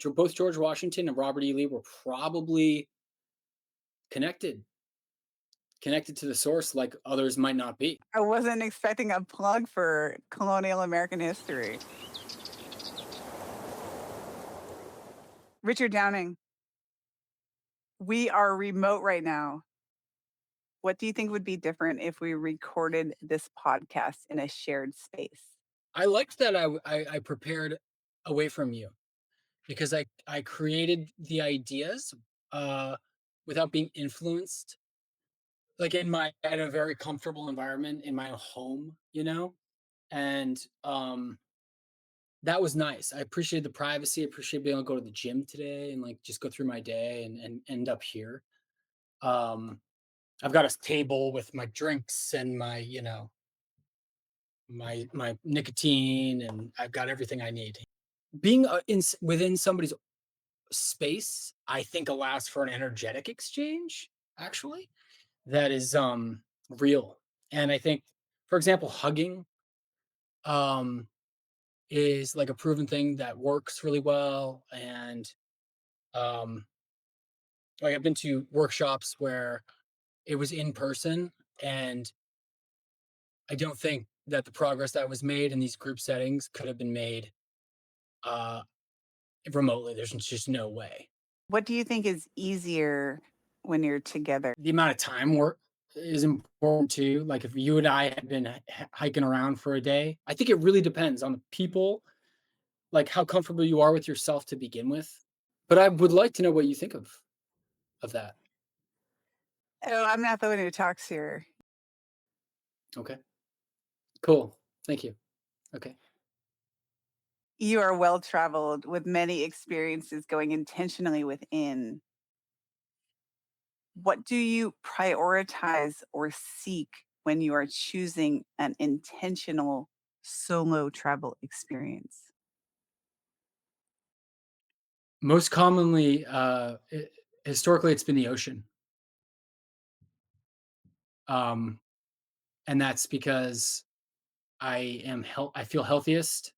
both George Washington and Robert E. Lee were probably connected connected to the source like others might not be. I wasn't expecting a plug for colonial American history. Richard Downing, we are remote right now. What do you think would be different if we recorded this podcast in a shared space? I liked that I prepared away from you because I created the ideas uh, without being influenced, like in my at a very comfortable environment in my home, and that was nice. I appreciate the privacy. I appreciate being able to go to the gym today and like just go through my day and end up here. Um, I've got a table with my drinks and my my nicotine, and I've got everything I need. Being within somebody's space, I think allows for an energetic exchange. Actually, that is real, and I think, for example, hugging um is like a proven thing that works really well. And um like I've been to workshops where it was in person, and I don't think that the progress that was made in these group settings could have been made uh remotely. There's just no way. What do you think is easier when you're together? The amount of time work is important too. Like if you and I had been hiking around for a day, I think it really depends on the people, like how comfortable you are with yourself to begin with. But I would like to know what you think of that. Oh, I'm not the one who talks here. Okay. Cool. Thank you. Okay. You are well traveled with many experiences going intentionally within. What do you prioritize or seek when you are choosing an intentional solo travel experience? Most commonly, historically, it's been the ocean. Um, and that's because I feel healthiest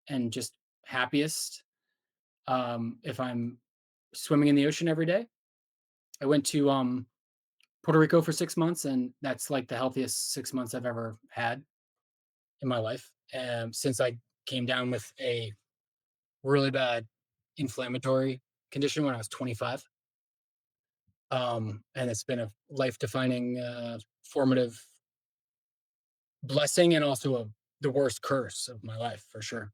and just happiest if I'm swimming in the ocean every day. I went to Puerto Rico for 6 months, and that's like the healthiest 6 months I've ever had in my life. Since I came down with a really bad inflammatory condition when I was 25. And it's been a life defining, formative blessing, and also the worst curse of my life for sure.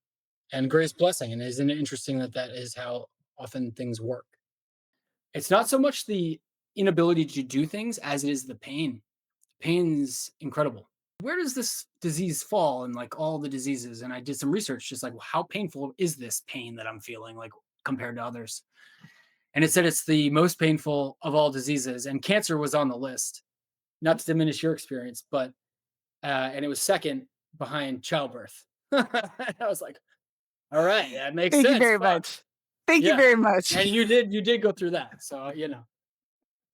And greatest blessing. And isn't it interesting that that is how often things work? It's not so much the inability to do things as it is the pain. Pain's incredible. Where does this disease fall in like all the diseases? And I did some research, just like how painful is this pain that I'm feeling, like compared to others? And it said it's the most painful of all diseases, and cancer was on the list. Not to diminish your experience, but and it was second behind childbirth. I was like, all right, that makes Thank you sense. very Fuck. much. Thank you Yeah. very much. And you did go through that. So,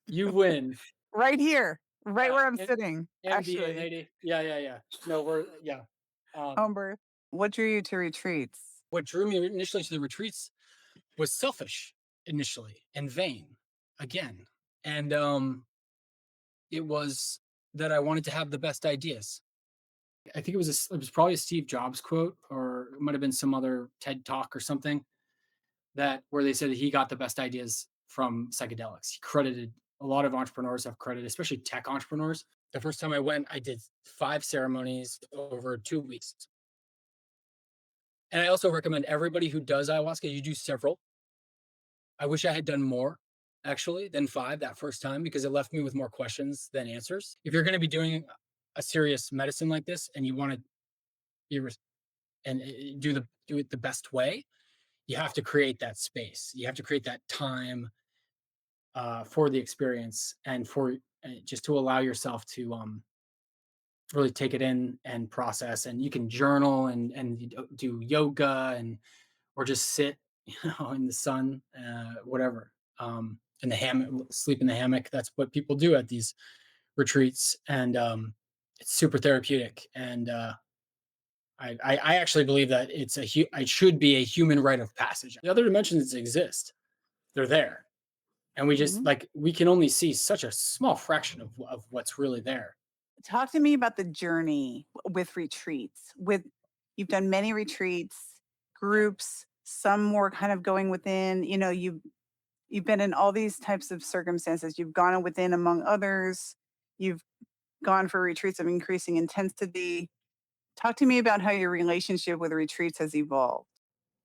you win. Right here, right Yeah. where I'm sitting, NBA actually. lady. Yeah, yeah, yeah. No, yeah. Home birth. What drew you to retreats? What drew me initially to the retreats was selfish initially and vain again. And it was that I wanted to have the best ideas. I think it was probably a Steve Jobs quote, or it might have been some other TED talk or something, that where they said that he got the best ideas from psychedelics. He credited a lot of entrepreneurs have credited, especially tech entrepreneurs. The first time I went, I did 5 ceremonies over 2 weeks. And I also recommend everybody who does ayahuasca, you do several. I wish I had done more actually than 5 that first time, because it left me with more questions than answers. If you're going to be doing a serious medicine like this and you want to be and do it the best way, you have to create that space. You have to create that time for the experience, and for just to allow yourself to really take it in and process. And you can journal and do yoga, and or just sit, in the sun, whatever, in the hammock, sleep in the hammock. That's what people do at these retreats, and it's super therapeutic. And I actually believe that it should be a human rite of passage. The other dimensions exist; they're there, and Mhm. we can only see such a small fraction of what's really there. Talk to me about the journey with retreats. With You've done many retreats, Yeah. groups, some more kind of going within, you've been in all these types of circumstances. You've gone within among others. You've gone for retreats of increasing intensity. Talk to me about how your relationship with retreats has evolved.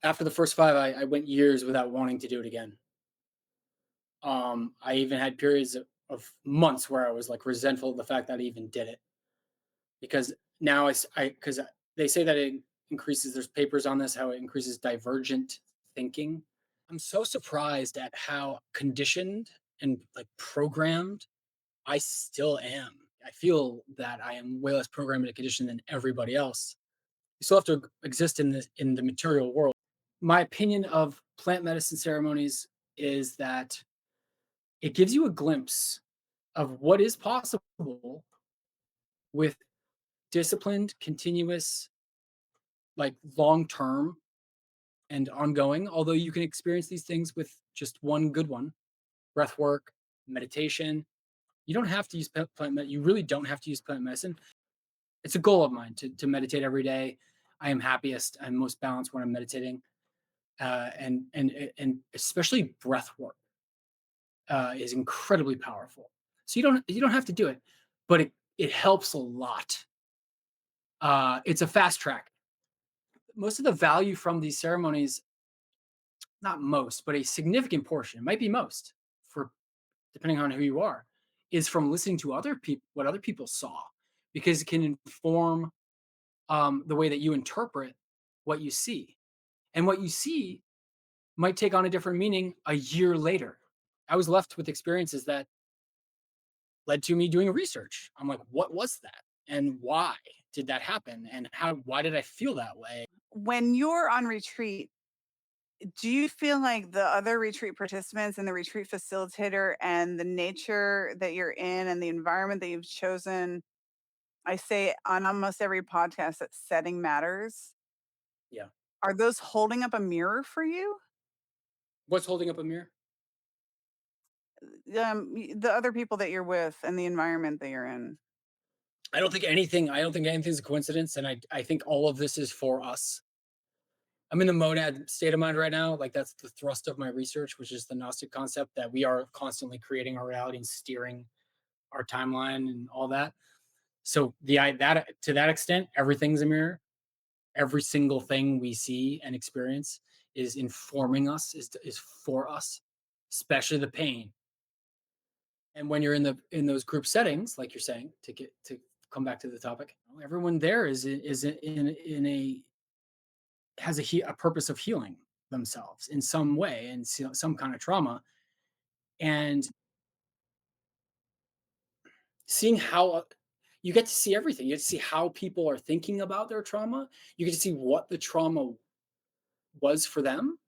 After the first 5, I went years without wanting to do it again. I even had periods of months where I was like resentful of the fact that I even did it because now because they say that it increases. There's papers on this how it increases divergent thinking. I'm so surprised at how conditioned and like programmed I still am. I feel that I am way less programmed and conditioned than everybody else. You still have to exist in the material world. My opinion of plant medicine ceremonies is that it gives you a glimpse of what is possible with disciplined, continuous, like long term and ongoing. Although you can experience these things with just one good one, breath work, meditation. You don't have to use you really don't have to use plant medicine. It's a goal of mine to meditate every day. I am happiest. I'm most balanced when I'm meditating, and especially breath work is incredibly powerful. So you don't have to do it, but it helps a lot. It's a fast track. Most of the value from these ceremonies, not most, but a significant portion, it might be most, for depending on who you are, is from listening to other people, what other people saw, because it can inform the way that you interpret what you see, and what you see might take on a different meaning a year later. I was left with experiences that led to me doing research. I'm like, what was that? And why did that happen? And why did I feel that way? When you're on retreat, do you feel like the other retreat participants and the retreat facilitator and the nature that you're in and the environment that you've chosen? I say on almost every podcast that setting matters. Yeah. Are those holding up a mirror for you? What's holding up a mirror? The other people that you're with and the environment that you're in. I don't think anything's a coincidence. And I think all of this is for us. I'm in the monad state of mind right now. Like that's the thrust of my research, which is the Gnostic concept that we are constantly creating our reality and steering our timeline and all that. So that to that extent, everything's a mirror. Every single thing we see and experience is informing us, is for us, especially the pain. And when you're in those group settings, like you're saying, to come back to the topic, everyone there is in a has a purpose of healing themselves in some way and some kind of trauma, and seeing how you get to see everything. You get to see how people are thinking about their trauma. You get to see what the trauma was for them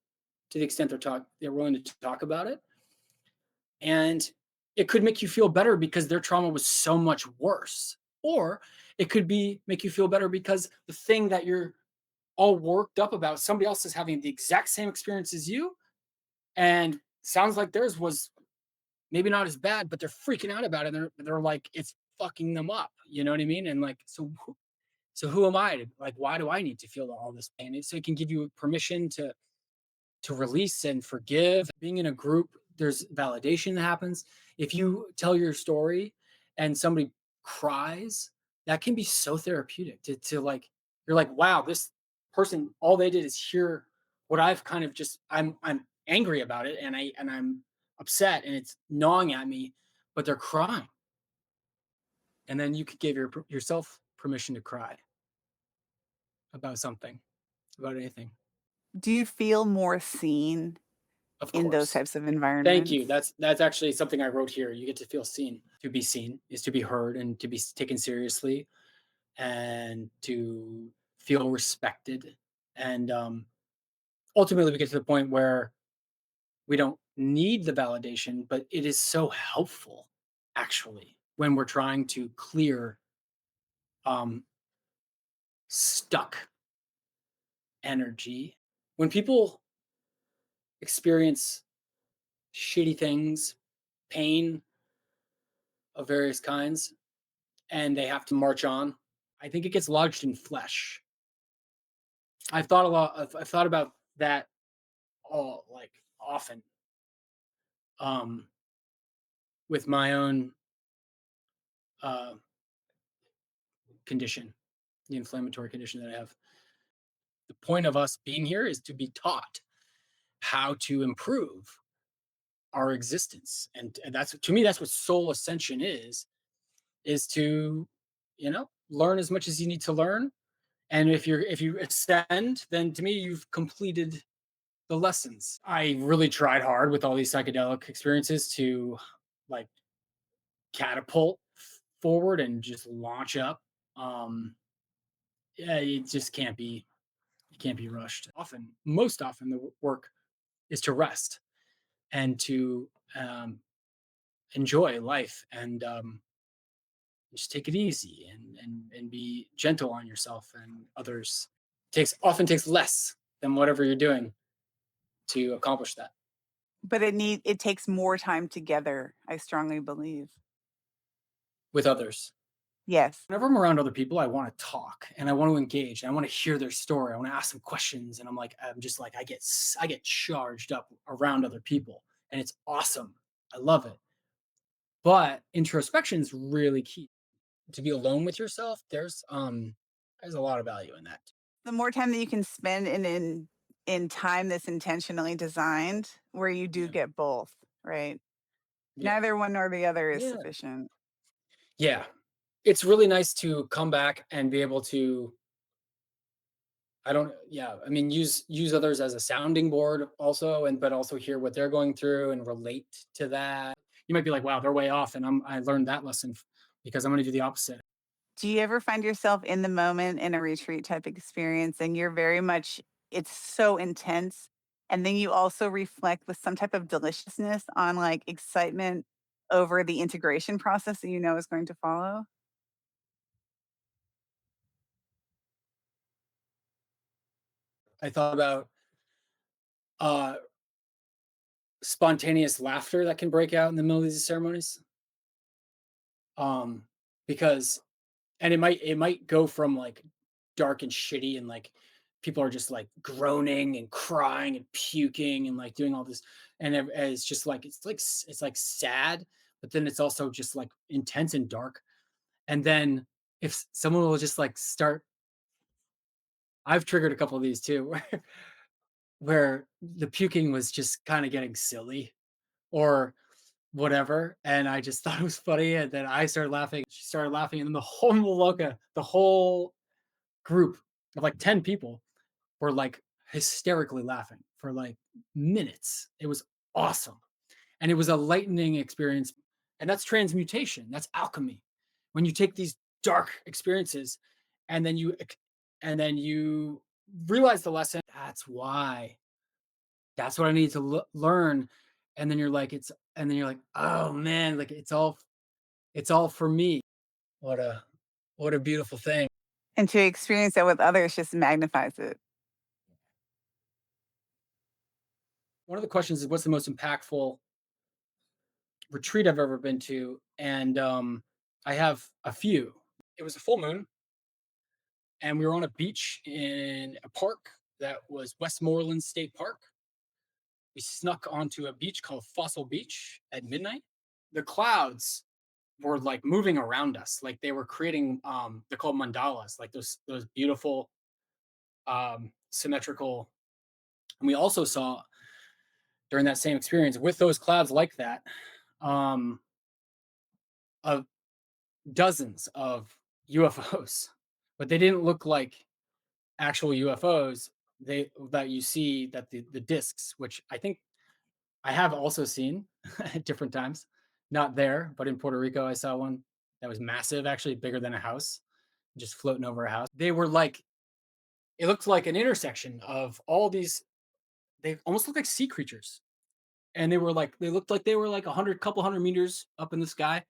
to the extent they're willing to talk about it. And it could make you feel better because their trauma was so much worse. Or it could be make you feel better because the thing that you're all worked up about, somebody else is having the exact same experience as you, and sounds like theirs was maybe not as bad, but they're freaking out about it. They're like it's fucking them up. You know what I mean? And like so who am I to like why do I need to feel all this pain? So it can give you permission to release and forgive. Being in a group, there's validation that happens. If you tell your story and somebody cries, that can be so therapeutic to like, you're like, wow, this person, all they did is hear what I've kind of just, I'm angry about it and I'm upset and it's gnawing at me, but they're crying. And then you could give yourself permission to cry about something, about anything. Do you feel more seen Of in those course. types of Thank you. environments? That's actually something I wrote here. You get to feel seen. To be seen is to be heard and to be taken seriously and to feel respected. And ultimately, we get to the point where we don't need the validation, but it is so helpful, actually, when we're trying to clear um, stuck energy. When people experience shitty things, pain of various kinds, and they have to march on, I think it gets lodged in flesh. I've thought a lot. I've thought about that all like often um, with my own uh, condition, the inflammatory condition that I have. The point of us being here is to be taught how to improve our existence, and that's to me that's what soul ascension is to learn as much as you need to learn. And if you ascend, then to me you've completed the lessons. I really tried hard with all these psychedelic experiences to like catapult forward and just launch up. Um, yeah, it just can't be rushed. Most often, the work is to rest and to enjoy life and just take it easy and be gentle on yourself and others. Takes less than whatever you're doing to accomplish that But it takes more time together, I strongly believe. with others. Yes. Whenever I'm around other people, I want to talk and I want to engage. And I want to hear their story. I want to ask them questions. And I'm just like, I get charged up around other people, and it's awesome. I love it. But introspection is really key. To be alone with yourself, there's a lot of value in that. The more time that you can spend in time that's intentionally designed, where you do Yeah. get both, right? Yeah. Neither one nor the other is Yeah. sufficient. Yeah. It's really nice to come back and be able to I don't yeah, I mean use others as a sounding board also, and but also hear what they're going through and relate to that. You might be like, "Wow, they're way off," and I learned that lesson because I'm going to do the opposite. Do you ever find yourself in the moment in a retreat type experience and you're very much it's so intense, and then you also reflect with some type of deliciousness on, like, excitement over the integration process that you know is going to follow? I thought about uh spontaneous laughter that can break out in the middle of these ceremonies. Um because and it might go from like dark and shitty and like people are just like groaning and crying and puking and like doing all this and it's just like it's like sad, but then it's also just like intense and dark. And then if someone will just like start, I've triggered a couple of these too where the puking was just kind of getting silly or whatever, and I just thought it was funny, and then I started laughing, she started laughing, and then the whole Maloka, the whole group of like 10 people were like hysterically laughing for like minutes. It was awesome. And it was a lightening experience. And that's transmutation. That's alchemy. When you take these dark experiences and then you realize the lesson, that's why. That's what I need to learn. And then you're like, "Oh man, like it's all for me." What a what a beautiful thing. And to experience that with others just magnifies it. One of the questions is what's the most impactful retreat I've ever been to, and I have a few. It was a full moon, and we were on a beach in a park that was Westmoreland State Park. We snuck onto a beach called Fossil Beach at midnight. The clouds were like moving around us, like they were creating. They're called mandalas, like those beautiful symmetrical. And we also saw during that same experience with those clouds like that, um, a dozens of UFOs, but they didn't look like actual UFOs. They that you see that the discs, which I think I have also seen at different times, not there, but in Puerto Rico, I saw one that was massive, actually bigger than a house, just floating over a house. They were like, it looked like an intersection of all these. They almost looked like sea creatures, and they looked like they were like couple hundred meters up in the sky.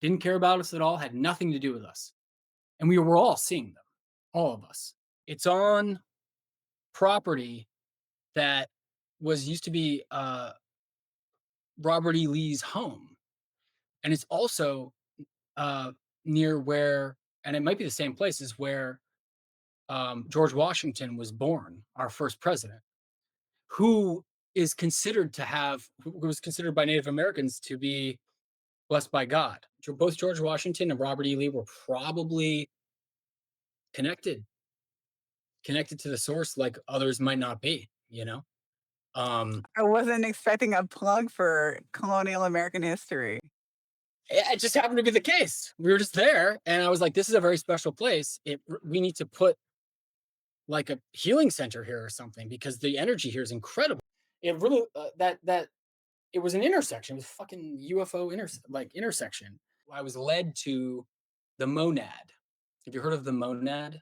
Didn't care about us at all. Had nothing to do with us, and we were all seeing them, all of us. It's on. property that was used to be Robert E. Lee's home, and it's also uh, near where, and it might be the same place as where George Washington was born, our first president, who is considered to have, who was considered by Native Americans to be blessed by God. Both George Washington and Robert E. Lee were probably connected, connected to the source, like others might not be. Um, I wasn't expecting a plug for colonial American history. it just happened to be the case. We were just there, and I was like, "This is a very special place. We need to put like a healing center here or something because the energy here is incredible." It really that it was an intersection. It was a fucking UFO intersection. I was led to the monad. Have you heard of the monad?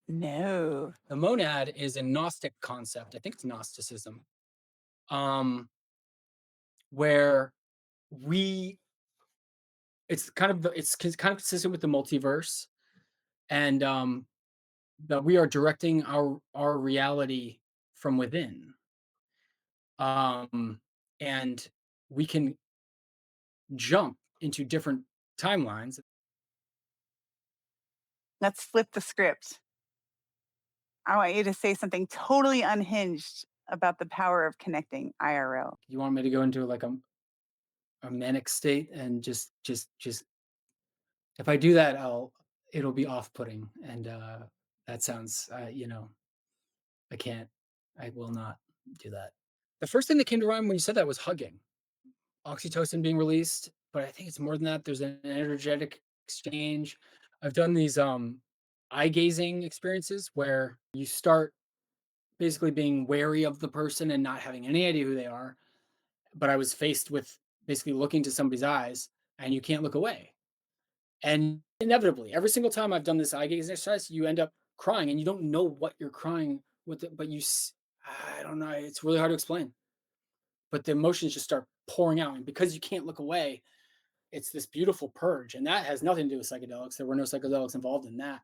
No. The monad is a Gnostic concept. I think it's Gnosticism, um, where we kind of consistent with the multiverse, and that we are directing our reality from within, um, and we can jump into different timelines. Let's flip the script. I want you to say something totally unhinged about the power of connecting IRL. You want me to go into like a manic state and just if I do that, it'll be off-putting, and that sounds I can't, I will not do that. The first thing that came to mind when you said that was hugging, oxytocin being released, but I think it's more than that. There's an energetic exchange. I've done these eye gazing experiences where you start basically being wary of the person and not having any idea who they are. But I was faced with basically looking to somebody's eyes and you can't look away. And inevitably, every single time I've done this eye gazing exercise, you end up crying and you don't know what you're crying with it, but I don't know. It's really hard to explain, but the emotions just start pouring out. And because you can't look away, it's this beautiful purge. And that has nothing to do with psychedelics. There were no psychedelics involved in that.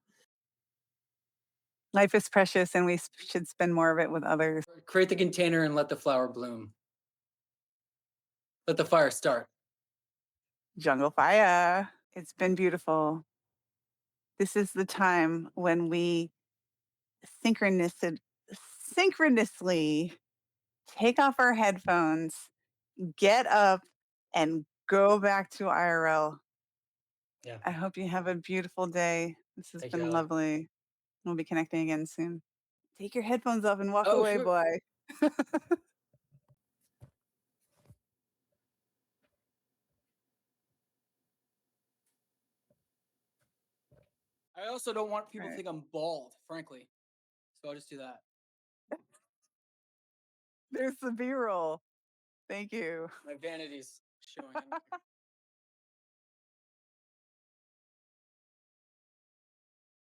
Life is precious and should spend more of it with others. Create the container and let the flower bloom. Let the fire start. Jungle fire. It's been beautiful. This is the time when we synchronicid synchronously take off our headphones, get up, and go back to IRL. Yeah. I hope you have a beautiful day. This has Thank you, been Allie. lovely. We'll be connecting again soon. Take your headphones off and walk Oh, away, sure. boy. I also don't want people to Right. think I'm bald, frankly. So I'll just do that. There's the B-roll. Thank you. My vanity's showing.